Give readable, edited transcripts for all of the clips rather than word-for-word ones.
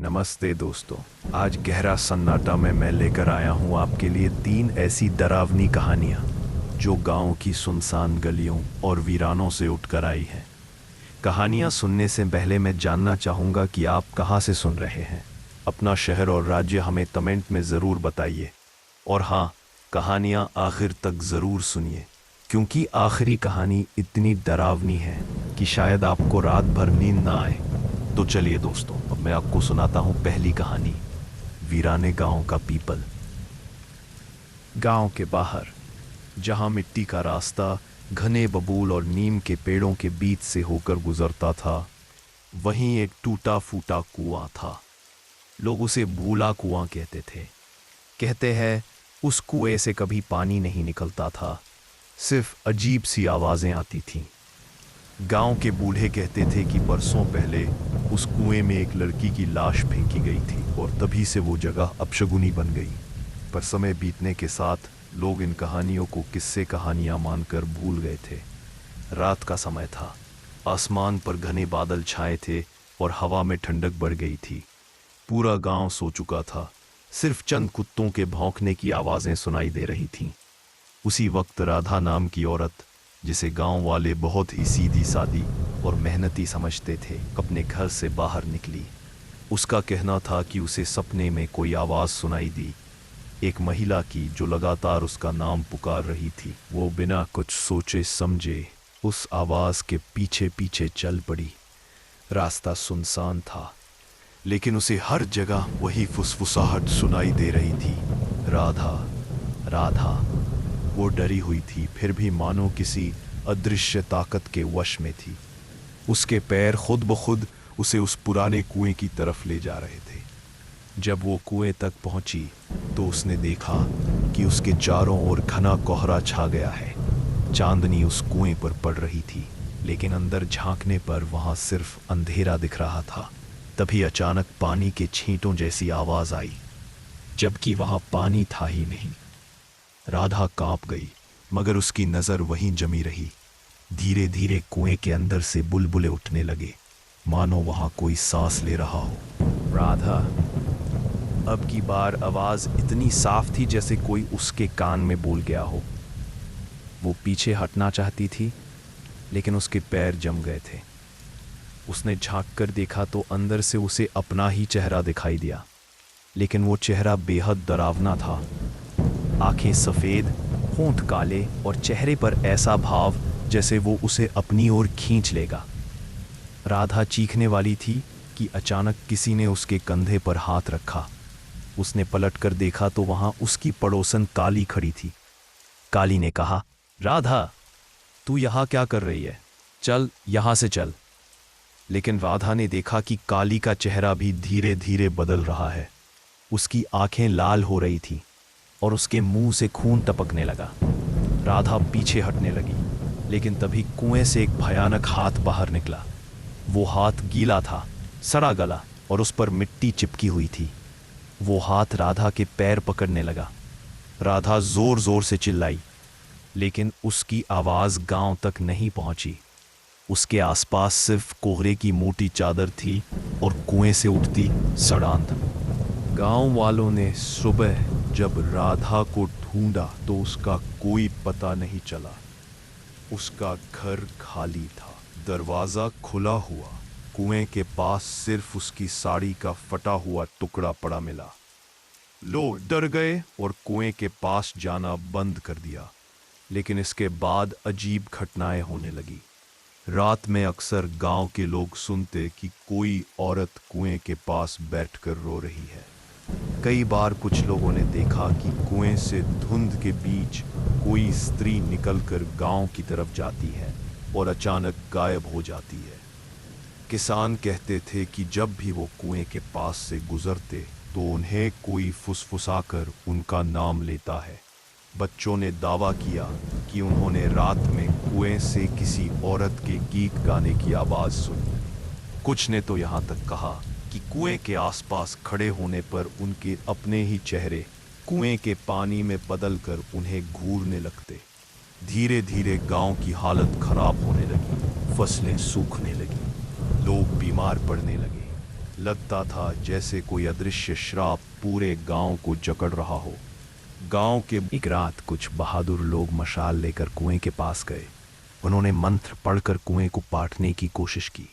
नमस्ते दोस्तों। आज गहरा सन्नाटा में मैं लेकर आया हूँ आपके लिए 3 ऐसी डरावनी कहानियाँ जो गांव की सुनसान गलियों और वीरानों से उठकर आई हैं। कहानियाँ सुनने से पहले मैं जानना चाहूँगा कि आप कहाँ से सुन रहे हैं। अपना शहर और राज्य हमें कमेंट में ज़रूर बताइए। और हाँ, कहानियाँ आखिर तक ज़रूर सुनिए, क्योंकि आखिरी कहानी इतनी डरावनी है कि शायद आपको रात भर नींद ना आए। तो चलिए दोस्तों, अब मैं आपको सुनाता हूँ पहली कहानी, वीराने गांव का पीपल। गांव के बाहर, जहां मिट्टी का रास्ता घने बबूल और नीम के पेड़ों के बीच से होकर गुजरता था, वहीं एक टूटा फूटा कुआं था। लोग उसे भूला कुआं कहते थे। कहते हैं उस कुएं से कभी पानी नहीं निकलता था, सिर्फ अजीब सी आवाजें आती थीं। गांव के बूढ़े कहते थे कि बरसों पहले उस कुएं में एक लड़की की लाश फेंकी गई थी और तभी से वो जगह अपशगुनी बन गई। पर समय बीतने के साथ लोग इन कहानियों को किस्से कहानियां मानकर भूल गए थे। रात का समय था, आसमान पर घने बादल छाए थे और हवा में ठंडक बढ़ गई थी। पूरा गांव सो चुका था, सिर्फ चंद कुत्तों के भौंकने की आवाजें सुनाई दे रही थीं। उसी वक्त राधा नाम की औरत, जिसे गांव वाले बहुत ही सीधी सादी और मेहनती समझते थे, अपने घर से बाहर निकली। उसका कहना था कि उसे सपने में कोई आवाज़ सुनाई दी, एक महिला की जो लगातार उसका नाम पुकार रही थी। वो बिना कुछ सोचे समझे उस आवाज़ के पीछे पीछे चल पड़ी। रास्ता सुनसान था, लेकिन उसे हर जगह वही फुसफुसाहट सुनाई दे रही थी, राधा राधा। वो डरी हुई थी, फिर भी मानो किसी अदृश्य ताकत के वश में थी। उसके पैर खुद ब खुद उसे उस पुराने कुएं की तरफ ले जा रहे थे। जब वो कुएं तक पहुंची तो उसने देखा कि उसके चारों ओर घना कोहरा छा गया है। चांदनी उस कुएं पर पड़ रही थी, लेकिन अंदर झांकने पर वहां सिर्फ अंधेरा दिख रहा था। तभी अचानक पानी के छींटों जैसी आवाज आई, जबकि वहां पानी था ही नहीं। राधा कांप गई, मगर उसकी नजर वहीं जमी रही। धीरे धीरे कुएं के अंदर से बुलबुले उठने लगे, मानो वहां कोई सांस ले रहा हो। राधा, अब की बार आवाज इतनी साफ थी जैसे कोई उसके कान में बोल गया हो। वो पीछे हटना चाहती थी, लेकिन उसके पैर जम गए थे। उसने झांक कर देखा तो अंदर से उसे अपना ही चेहरा दिखाई दिया, लेकिन वो चेहरा बेहद डरावना था। आंखें सफ़ेद, होंठ काले और चेहरे पर ऐसा भाव जैसे वो उसे अपनी ओर खींच लेगा। राधा चीखने वाली थी कि अचानक किसी ने उसके कंधे पर हाथ रखा। उसने पलटकर देखा तो वहां उसकी पड़ोसन काली खड़ी थी। काली ने कहा, राधा, तू यहाँ क्या कर रही है? चल, यहाँ से चल। लेकिन राधा ने देखा कि काली का चेहरा भी धीरे धीरे बदल रहा है। उसकी आंखें लाल हो रही थी और उसके मुंह से खून टपकने लगा। राधा पीछे हटने लगी, लेकिन तभी कुएं से एक भयानक हाथ बाहर निकला। वो हाथ गीला था, सड़ा गला और उस पर मिट्टी चिपकी हुई थी। वो हाथ राधा के पैर पकड़ने लगा। राधा जोर जोर से चिल्लाई, लेकिन उसकी आवाज गांव तक नहीं पहुंची। उसके आसपास सिर्फ कोहरे की मोटी चादर थी और कुएं से उठती सड़ांध। गांव वालों ने सुबह जब राधा को ढूंढा तो उसका कोई पता नहीं चला। उसका घर खाली था, दरवाजा खुला हुआ। कुएं के पास सिर्फ उसकी साड़ी का फटा हुआ टुकड़ा पड़ा मिला। लोग डर गए और कुएं के पास जाना बंद कर दिया। लेकिन इसके बाद अजीब घटनाएं होने लगी। रात में अक्सर गांव के लोग सुनते कि कोई औरत कुएं के पास बैठकर रो रही है। कई बार कुछ लोगों ने देखा कि कुएं से धुंध के बीच कोई स्त्री निकलकर गांव की तरफ जाती है और अचानक गायब हो जाती है। किसान कहते थे कि जब भी वो कुएं के पास से गुजरते तो उन्हें कोई फुसफुसाकर उनका नाम लेता है। बच्चों ने दावा किया कि उन्होंने रात में कुएं से किसी औरत के गीत गाने की आवाज सुनी। कुछ ने तो यहाँ तक कहा कि कुएं के आसपास खड़े होने पर उनके अपने ही चेहरे कुएं के पानी में बदलकर उन्हें घूरने लगते। धीरे धीरे गांव की हालत खराब होने लगी, फसलें सूखने लगी, लोग बीमार पड़ने लगे। लगता था जैसे कोई अदृश्य श्राप पूरे गांव को जकड़ रहा हो। गांव के एक रात कुछ बहादुर लोग मशाल लेकर कुएं के पास गए। उन्होंने मंत्र पढ़कर कुएं को पाटने की कोशिश की,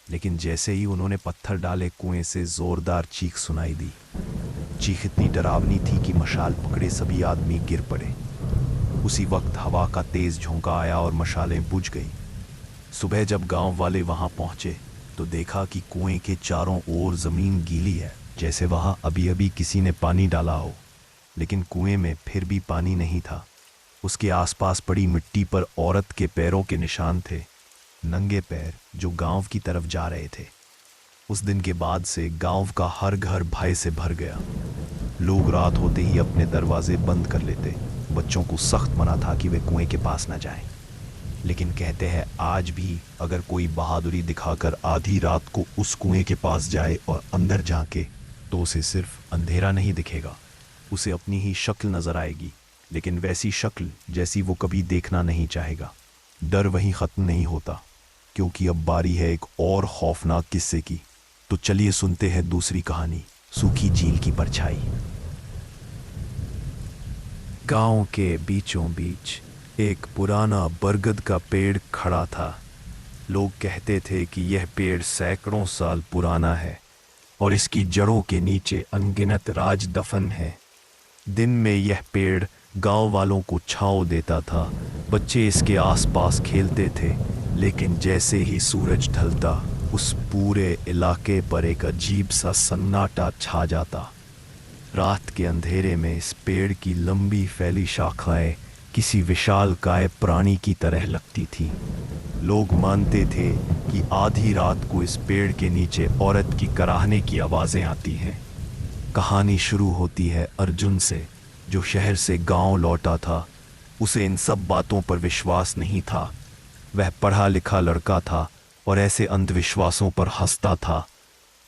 लेकिन जैसे ही उन्होंने पत्थर डाले कुएं से जोरदार चीख सुनाई दी। चीख इतनी डरावनी थी कि मशाल पकड़े सभी आदमी गिर पड़े। उसी वक्त हवा का तेज झोंका आया और मशालें बुझ गईं। सुबह जब गांव वाले वहां पहुंचे तो देखा कि कुएं के चारों ओर जमीन गीली है, जैसे वहां अभी अभी किसी ने पानी डाला हो। लेकिन कुएं में फिर भी पानी नहीं था। उसके आसपास पड़ी मिट्टी पर औरत के पैरों के निशान थे, नंगे पैर जो गांव की तरफ जा रहे थे। उस दिन के बाद से गांव का हर घर भय से भर गया। लोग रात होते ही अपने दरवाजे बंद कर लेते। बच्चों को सख्त मना था कि वे कुएं के पास न जाएं। लेकिन कहते हैं आज भी अगर कोई बहादुरी दिखाकर आधी रात को उस कुएं के पास जाए और अंदर झांके तो उसे सिर्फ अंधेरा नहीं दिखेगा, उसे अपनी ही शक्ल नजर आएगी, लेकिन वैसी शक्ल जैसी वो कभी देखना नहीं चाहेगा। डर वहीं खत्म नहीं होता, क्योंकि अब बारी है एक और खौफनाक किस्से की। तो चलिए सुनते हैं दूसरी कहानी, सूखी झील की परछाई। गांव के बीचों बीच एक पुराना बरगद का पेड़ खड़ा था। लोग कहते थे कि यह पेड़ सैकड़ों साल पुराना है और इसकी जड़ों के नीचे अनगिनत राज दफन है। दिन में यह पेड़ गांव वालों को छांव देता था। बच्चे इसके आसपास खेलते थे, लेकिन जैसे ही सूरज ढलता उस पूरे इलाके पर एक अजीब सा सन्नाटा छा जाता। रात के अंधेरे में इस पेड़ की लंबी फैली शाखाएं किसी विशालकाय प्राणी की तरह लगती थी। लोग मानते थे कि आधी रात को इस पेड़ के नीचे औरत की कराहने की आवाजें आती हैं। कहानी शुरू होती है अर्जुन से, जो शहर से गांव लौटा था। उसे इन सब बातों पर विश्वास नहीं था। वह पढ़ा लिखा लड़का था और ऐसे अंधविश्वासों पर हंसता था।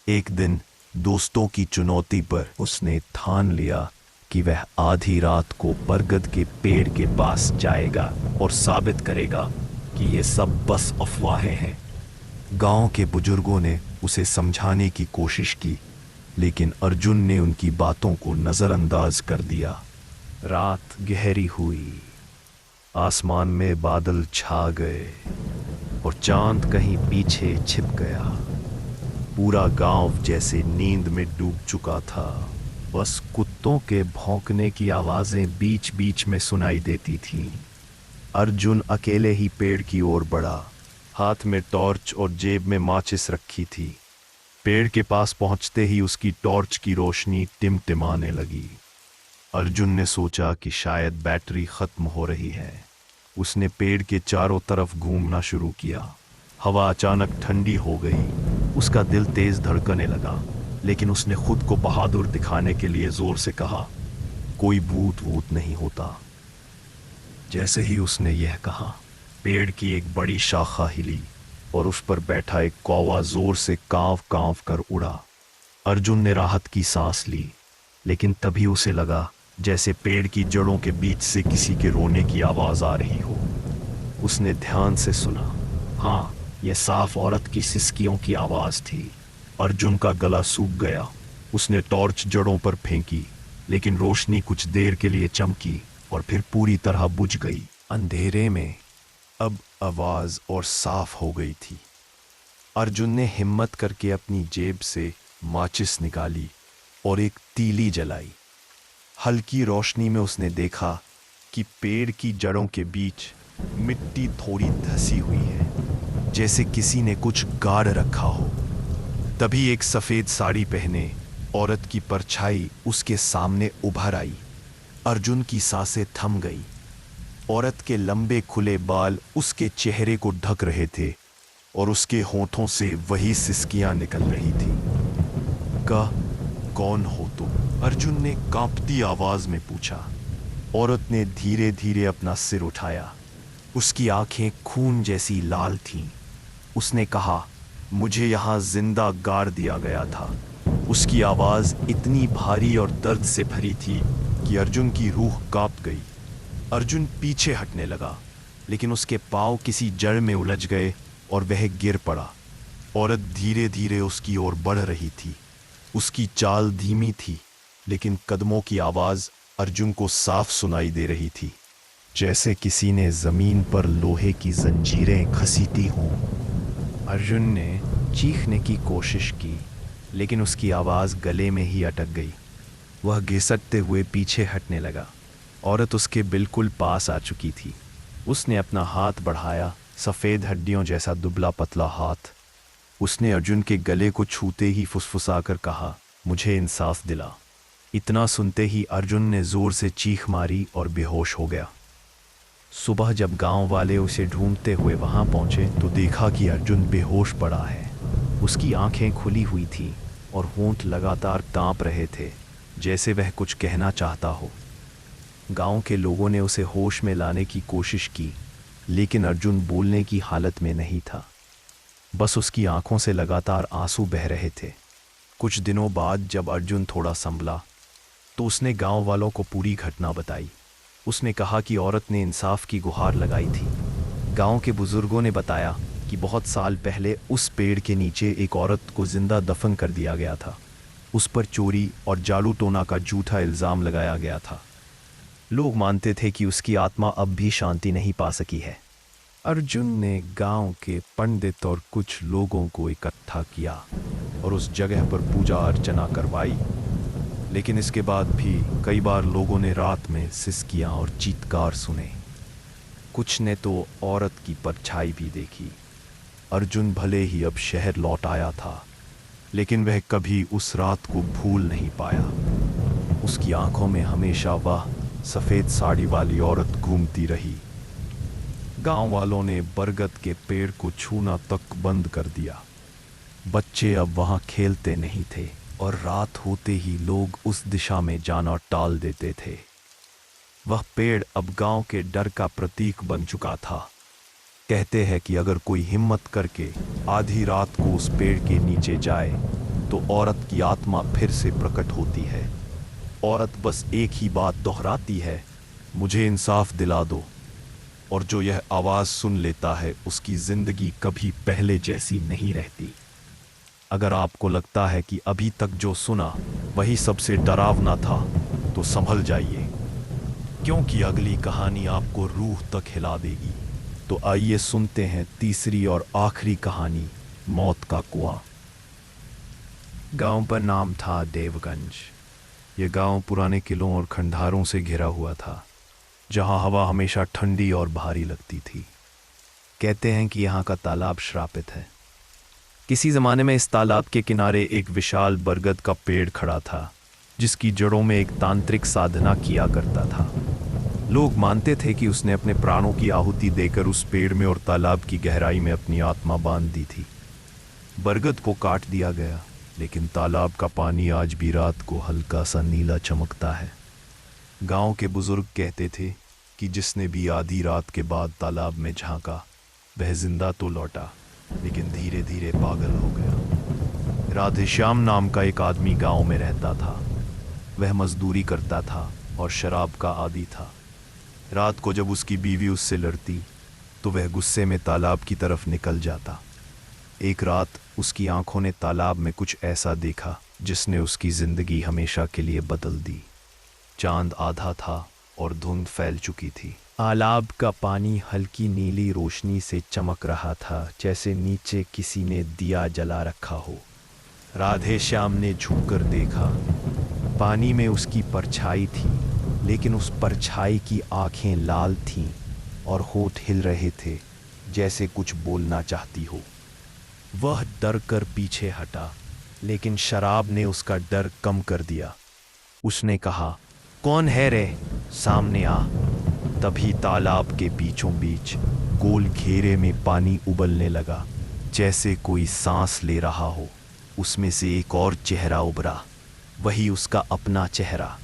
एक दिन दोस्तों की चुनौती पर उसने ठान लिया कि वह आधी रात को बरगद के पेड़ के पास जाएगा और साबित करेगा कि ये सब बस अफवाहें हैं। गांव के बुजुर्गों ने उसे समझाने की कोशिश की, लेकिन अर्जुन ने उनकी बातों को नजरअंदाज कर दिया। रात गहरी हुई, आसमान में बादल छा गए और चांद कहीं पीछे छिप गया। पूरा गांव जैसे नींद में डूब चुका था। बस कुत्तों के भौंकने की आवाजें बीच बीच में सुनाई देती थीं। अर्जुन अकेले ही पेड़ की ओर बढ़ा, हाथ में टॉर्च और जेब में माचिस रखी थी। पेड़ के पास पहुंचते ही उसकी टॉर्च की रोशनी टिमटिमाने लगी। अर्जुन ने सोचा कि शायद बैटरी खत्म हो रही है। उसने पेड़ के चारों तरफ घूमना शुरू किया। हवा अचानक ठंडी हो गई। उसका दिल तेज धड़कने लगा, लेकिन उसने खुद को बहादुर दिखाने के लिए जोर से कहा, कोई भूत वूत नहीं होता। जैसे ही उसने यह कहा, पेड़ की एक बड़ी शाखा हिली और उस पर बैठा एक कौवा जोर से कांव कांव कर उड़ा। अर्जुन ने राहत की सांस ली, लेकिन तभी उसे लगा जैसे पेड़ की जड़ों के बीच से किसी के रोने की आवाज आ रही हो। उसने ध्यान से सुना। हाँ, यह साफ औरत की सिसकियों की आवाज थी। अर्जुन का गला सूख गया। उसने टॉर्च जड़ों पर फेंकी, लेकिन रोशनी कुछ देर के लिए चमकी और फिर पूरी तरह बुझ गई। अंधेरे में अब आवाज और साफ हो गई थी। अर्जुन ने हिम्मत करके अपनी जेब से माचिस निकाली और एक तीली जलाई। हल्की रोशनी में उसने देखा कि पेड़ की जड़ों के बीच मिट्टी थोड़ी धसी हुई है, जैसे किसी ने कुछ गाड़ रखा हो। तभी एक सफेद साड़ी पहने औरत की परछाई उसके सामने उभर आई। अर्जुन की सांसें थम गई। औरत के लंबे खुले बाल उसके चेहरे को ढक रहे थे और उसके होठों से वही सिसकियां निकल रही थी। कौन हो तुम? अर्जुन ने कांपती आवाज में पूछा। औरत ने धीरे धीरे अपना सिर उठाया। उसकी आंखें खून जैसी लाल थीं। उसने कहा, मुझे यहां जिंदा गाड़ दिया गया था। उसकी आवाज इतनी भारी और दर्द से भरी थी कि अर्जुन की रूह कांप गई। अर्जुन पीछे हटने लगा, लेकिन उसके पांव किसी जड़ में उलझ गए और वह गिर पड़ा। औरत धीरे धीरे उसकी ओर बढ़ रही थी। उसकी चाल धीमी थी, लेकिन कदमों की आवाज अर्जुन को साफ सुनाई दे रही थी, जैसे किसी ने जमीन पर लोहे की जंजीरें घसीटी हों। अर्जुन ने चीखने की कोशिश की, लेकिन उसकी आवाज गले में ही अटक गई। वह घिसटते हुए पीछे हटने लगा। औरत उसके बिल्कुल पास आ चुकी थी। उसने अपना हाथ बढ़ाया, सफ़ेद हड्डियों जैसा दुबला पतला हाथ। उसने अर्जुन के गले को छूते ही फुसफुसाकर कहा, मुझे इंसाफ दिला। इतना सुनते ही अर्जुन ने जोर से चीख मारी और बेहोश हो गया। सुबह जब गांव वाले उसे ढूंढते हुए वहां पहुंचे तो देखा कि अर्जुन बेहोश पड़ा है। उसकी आंखें खुली हुई थीं और होंठ लगातार कांप रहे थे, जैसे वह कुछ कहना चाहता हो। गांव के लोगों ने उसे होश में लाने की कोशिश की, लेकिन अर्जुन बोलने की हालत में नहीं था। बस उसकी आंखों से लगातार आंसू बह रहे थे। कुछ दिनों बाद जब अर्जुन थोड़ा संभला तो उसने गांव वालों को पूरी घटना बताई। उसने कहा कि औरत ने इंसाफ की गुहार लगाई थी। गांव के बुजुर्गों ने बताया कि बहुत साल पहले उस पेड़ के नीचे एक औरत को जिंदा दफन कर दिया गया था। उस पर चोरी और जादू टोना का झूठा इल्ज़ाम लगाया गया था। लोग मानते थे कि उसकी आत्मा अब भी शांति नहीं पा सकी है। अर्जुन ने गांव के पंडित और कुछ लोगों को इकट्ठा किया और उस जगह पर पूजा अर्चना करवाई, लेकिन इसके बाद भी कई बार लोगों ने रात में सिसकियां और चीत्कार सुने। कुछ ने तो औरत की परछाई भी देखी। अर्जुन भले ही अब शहर लौट आया था, लेकिन वह कभी उस रात को भूल नहीं पाया। उसकी आंखों में हमेशा वह सफ़ेद साड़ी वाली औरत घूमती रही। गांव वालों ने बरगद के पेड़ को छूना तक बंद कर दिया। बच्चे अब वहां खेलते नहीं थे और रात होते ही लोग उस दिशा में जाना टाल देते थे। वह पेड़ अब गांव के डर का प्रतीक बन चुका था। कहते हैं कि अगर कोई हिम्मत करके आधी रात को उस पेड़ के नीचे जाए तो औरत की आत्मा फिर से प्रकट होती है। औरत बस एक ही बात दोहराती है, मुझे इंसाफ दिला दो। और जो यह आवाज़ सुन लेता है उसकी ज़िंदगी कभी पहले जैसी नहीं रहती। अगर आपको लगता है कि अभी तक जो सुना वही सबसे डरावना था तो संभल जाइए, क्योंकि अगली कहानी आपको रूह तक हिला देगी। तो आइए सुनते हैं तीसरी और आखिरी कहानी, मौत का कुआं। गांव पर नाम था देवगंज। यह गांव पुराने किलों और खंडहारों से घिरा हुआ था, जहां हवा हमेशा ठंडी और भारी लगती थी। कहते हैं कि यहाँ का तालाब श्रापित है। किसी ज़माने में इस तालाब के किनारे एक विशाल बरगद का पेड़ खड़ा था, जिसकी जड़ों में एक तांत्रिक साधना किया करता था। लोग मानते थे कि उसने अपने प्राणों की आहुति देकर उस पेड़ में और तालाब की गहराई में अपनी आत्मा बांध दी थी। बरगद को काट दिया गया, लेकिन तालाब का पानी आज भी रात को हल्का सा नीला चमकता है। गांव के बुजुर्ग कहते थे कि जिसने भी आधी रात के बाद तालाब में झांका वह जिंदा तो लौटा, लेकिन धीरे धीरे पागल हो गया। राधेश्याम नाम का एक आदमी गांव में रहता था। वह मजदूरी करता था और शराब का आदी था। रात को जब उसकी बीवी उससे लड़ती तो वह गुस्से में तालाब की तरफ निकल जाता। एक रात उसकी आंखों ने तालाब में कुछ ऐसा देखा जिसने उसकी जिंदगी हमेशा के लिए बदल दी। चांद आधा था और धुंध फैल चुकी थी। तालाब का पानी हल्की नीली रोशनी से चमक रहा था, जैसे नीचे किसी ने दिया जला रखा हो। राधेश्याम ने झुककर देखा। पानी में उसकी परछाई थी, लेकिन उस परछाई की आंखें लाल थीं और होठ हिल रहे थे, जैसे कुछ बोलना चाहती हो। वह डर कर पीछे हटा, लेकिन शराब ने उसका डर कम कर दिया। उसने कहा, कौन है रे, सामने आ। तभी तालाब के बीचों बीच गोल घेरे में पानी उबलने लगा, जैसे कोई सांस ले रहा हो। उसमें से एक और चेहरा उभरा, वही उसका अपना चेहरा,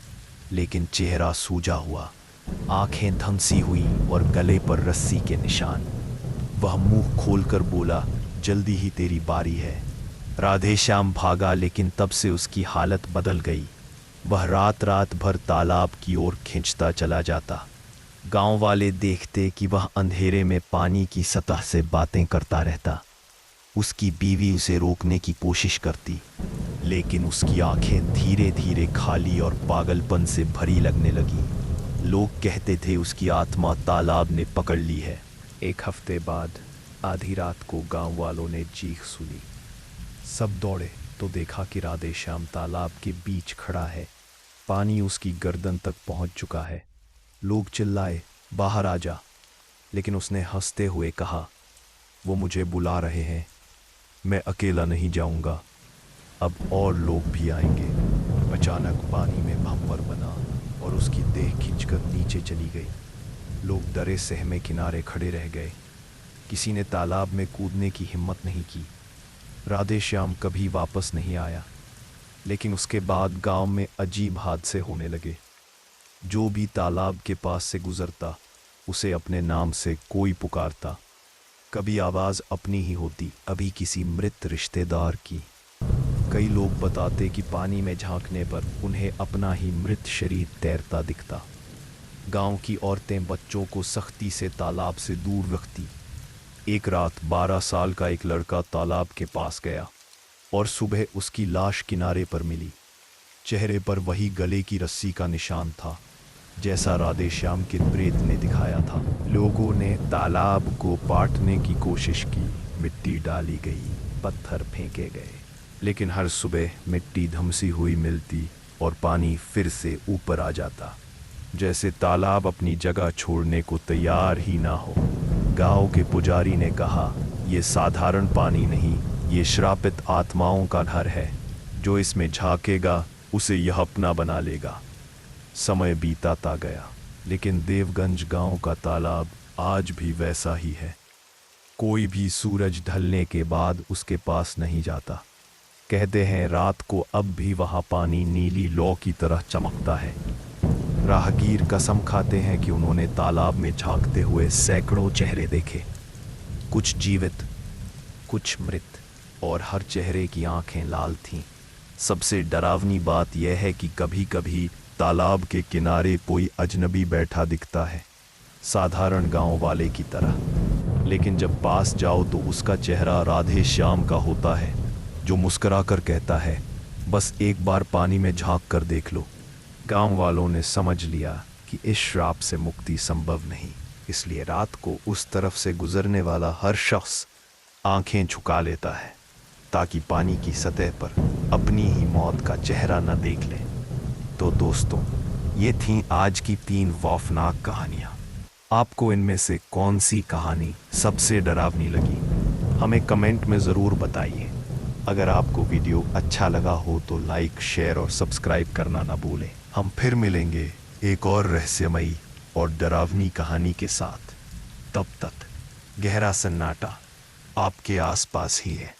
लेकिन चेहरा सूजा हुआ, आंखें धंसी हुई और गले पर रस्सी के निशान। वह मुंह खोलकर बोला, जल्दी ही तेरी बारी है। राधेश्याम भागा, लेकिन तब से उसकी हालत बदल गई। वह रात रात भर तालाब की ओर खींचता चला जाता। गांव वाले देखते कि वह अंधेरे में पानी की सतह से बातें करता रहता। उसकी बीवी उसे रोकने की कोशिश करती, लेकिन उसकी आंखें धीरे धीरे खाली और पागलपन से भरी लगने लगी। लोग कहते थे उसकी आत्मा तालाब ने पकड़ ली है। एक हफ्ते बाद आधी रात को गांव वालों ने चीख सुनी। सब दौड़े तो देखा कि राधे श्याम तालाब के बीच खड़ा है। पानी उसकी गर्दन तक पहुंच चुका है। लोग चिल्लाए, बाहर आ जा, लेकिन उसने हंसते हुए कहा, वो मुझे बुला रहे हैं, मैं अकेला नहीं जाऊंगा, अब और लोग भी आएंगे। अचानक पानी में भंवर बना और उसकी देह खिंचकर नीचे चली गई। लोग डरे सहमे किनारे खड़े रह गए। किसी ने तालाब में कूदने की हिम्मत नहीं की। राधे श्याम कभी वापस नहीं आया, लेकिन उसके बाद गांव में अजीब हादसे होने लगे। जो भी तालाब के पास से गुजरता उसे अपने नाम से कोई पुकारता। कभी आवाज़ अपनी ही होती, कभी किसी मृत रिश्तेदार की। कई लोग बताते कि पानी में झांकने पर उन्हें अपना ही मृत शरीर तैरता दिखता। गांव की औरतें बच्चों को सख्ती से तालाब से दूर रखती। एक रात 12 साल का एक लड़का तालाब के पास गया और सुबह उसकी लाश किनारे पर मिली। चेहरे पर वही गले की रस्सी का निशान था जैसा राधे श्याम के प्रेत ने दिखाया था। लोगों ने तालाब को पाटने की कोशिश की, मिट्टी डाली गई, पत्थर फेंके गए, लेकिन हर सुबह मिट्टी धमसी हुई मिलती और पानी फिर से ऊपर आ जाता, जैसे तालाब अपनी जगह छोड़ने को तैयार ही ना हो। गांव के पुजारी ने कहा, ये साधारण पानी नहीं, ये श्रापित आत्माओं का घर है। जो इसमें झांकेगा उसे यह अपना बना लेगा। समय बीताता गया, लेकिन देवगंज गांव का तालाब आज भी वैसा ही है। कोई भी सूरज ढलने के बाद उसके पास नहीं जाता। कहते हैं रात को अब भी वहां पानी नीली लौ की तरह चमकता है। राहगीर कसम खाते हैं कि उन्होंने तालाब में झांकते हुए सैकड़ों चेहरे देखे, कुछ जीवित, कुछ मृत, और हर चेहरे की आंखें लाल थीं। सबसे डरावनी बात यह है कि कभी कभी तालाब के किनारे कोई अजनबी बैठा दिखता है, साधारण गांव वाले की तरह, लेकिन जब पास जाओ तो उसका चेहरा राधे श्याम का होता है, जो मुस्कुराकर कहता है, बस एक बार पानी में झांक कर देख लो। गांव वालों ने समझ लिया कि इस श्राप से मुक्ति संभव नहीं, इसलिए रात को उस तरफ से गुजरने वाला हर शख्स आंखें झुका लेता है ताकि पानी की सतह पर अपनी ही मौत का चेहरा न देख ले। तो दोस्तों, ये थीं आज की 3 खौफनाक कहानियां। आपको इनमें से कौन सी कहानी सबसे डरावनी लगी, हमें कमेंट में ज़रूर बताइए। अगर आपको वीडियो अच्छा लगा हो तो लाइक, शेयर और सब्सक्राइब करना ना भूलें। हम फिर मिलेंगे एक और रहस्यमयी और डरावनी कहानी के साथ। तब तक गहरा सन्नाटा आपके आसपास ही है।